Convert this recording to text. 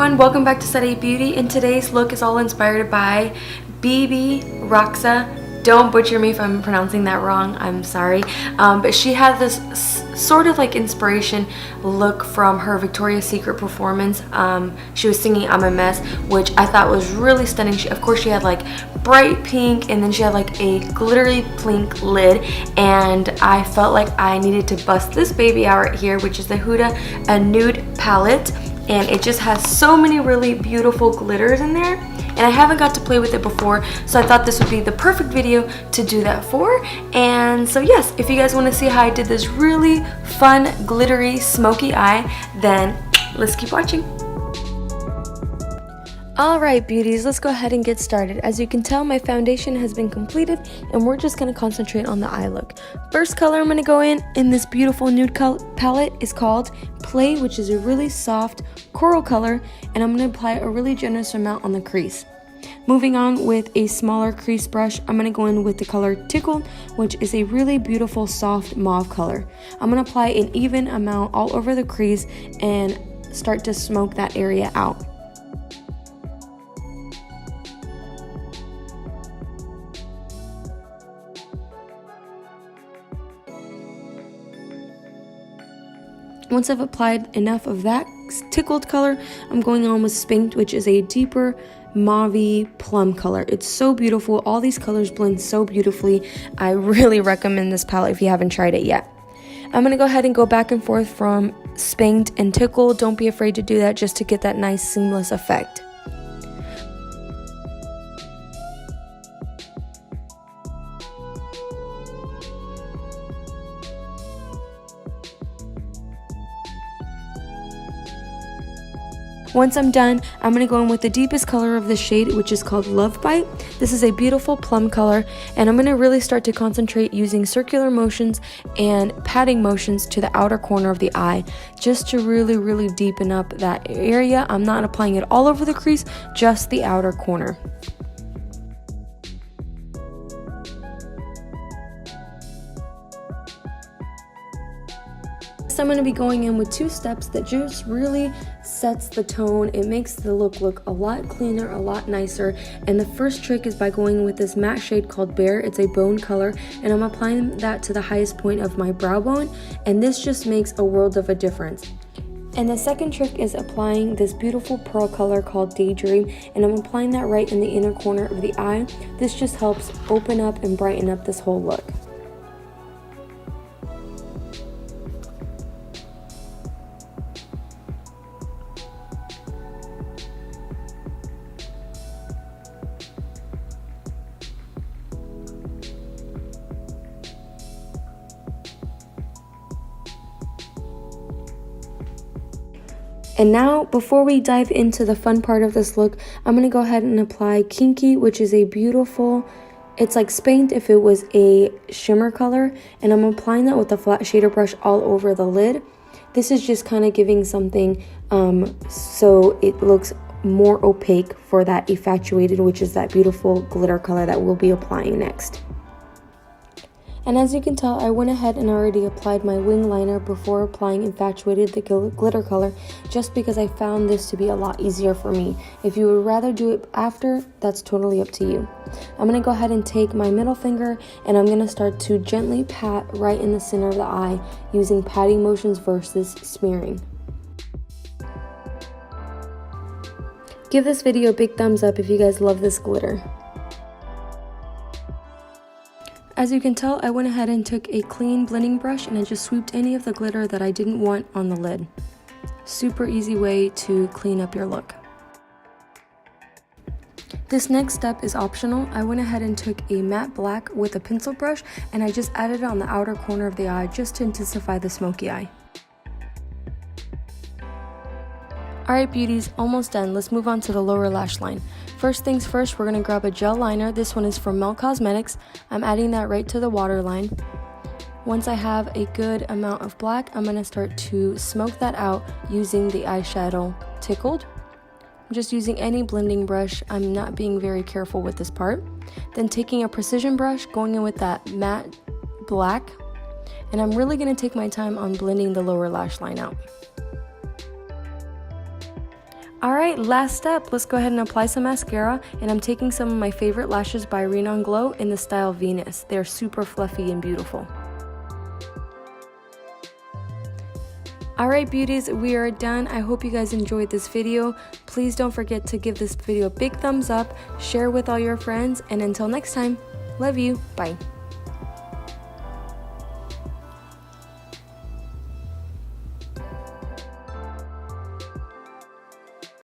everyone, welcome back to Saraitbeauty, and today's look is all inspired by Bebe Rexha. Don't butcher me if I'm pronouncing that wrong, I'm sorry. But she had this sort of like inspiration look from her Victoria's Secret performance. She was singing I'm a Mess, which I thought was really stunning. Of course she had like bright pink, and then she had like a glittery pink lid, and I felt like I needed to bust this baby out right here, which is the Huda a Nude palette. And it just has so many really beautiful glitters in there, and I haven't got to play with it before, so I thought this would be the perfect video to do that for. And so yes, if you guys want to see how I did this really fun glittery smoky eye, then let's keep watching. Alright beauties, let's go ahead and get started. As you can tell, my foundation has been completed, and we're just going to concentrate on the eye look. First color I'm going to go in this beautiful nude palette is called Play, which is a really soft coral color, and I'm going to apply a really generous amount on the crease. Moving on with a smaller crease brush, I'm going to go in with the color Tickled, which is a really beautiful soft mauve color. I'm going to apply an even amount all over the crease and start to smoke that area out. Once I've applied enough of that Tickled color, I'm going on with Spanked, which is a deeper mauve plum color. It's so beautiful. All these colors blend so beautifully. I really recommend this palette if you haven't tried it yet. I'm going to go ahead and go back and forth from Spanked and Tickled. Don't be afraid to do that just to get that nice seamless effect. Once I'm done, I'm going to go in with the deepest color of the shade, which is called Love Bite. This is a beautiful plum color, and I'm going to really start to concentrate using circular motions and patting motions to the outer corner of the eye, just to really deepen up that area. I'm not applying it all over the crease, just the outer corner. So I'm going to be going in with two steps that just really sets the tone. It makes the look a lot cleaner, a lot nicer. And the first trick is by going with this matte shade called Bear. It's a bone color, and I'm applying that to the highest point of my brow bone, and this just makes a world of a difference. And the second trick is applying this beautiful pearl color called Daydream, and I'm applying that right in the inner corner of the eye. This just helps open up and brighten up this whole look. And now, before we dive into the fun part of this look, I'm going to go ahead and apply Kinky, which is a beautiful, it's like Spanked if it was a shimmer color, and I'm applying that with the flat shader brush all over the lid. This is just kind of giving something so it looks more opaque for that Infatuated, which is that beautiful glitter color that we'll be applying next. And as you can tell, I went ahead and already applied my wing liner before applying Infatuated, the glitter color, just because I found this to be a lot easier for me. If you would rather do it after, that's totally up to you. I'm going to go ahead and take my middle finger, and I'm going to start to gently pat right in the center of the eye using patting motions versus smearing. Give this video a big thumbs up if you guys love this glitter. As you can tell, I went ahead and took a clean blending brush, and I just swooped any of the glitter that I didn't want on the lid. Super easy way to clean up your look. This next step is optional. I went ahead and took a matte black with a pencil brush, and I just added it on the outer corner of the eye just to intensify the smoky eye. Alright beauties, almost done. Let's move on to the lower lash line. First things first, we're going to grab a gel liner. This one is from Melt Cosmetics. I'm adding that right to the waterline. Once I have a good amount of black, I'm going to start to smoke that out using the eyeshadow Tickled. I'm just using any blending brush. I'm not being very careful with this part. Then taking a precision brush, going in with that matte black, and I'm really going to take my time on blending the lower lash line out. Alright, last step, let's go ahead and apply some mascara, and I'm taking some of my favorite lashes by Renon Glow in the style Venus. They're super fluffy and beautiful. Alright beauties, we are done. I hope you guys enjoyed this video. Please don't forget to give this video a big thumbs up, share with all your friends, and until next time, love you, bye.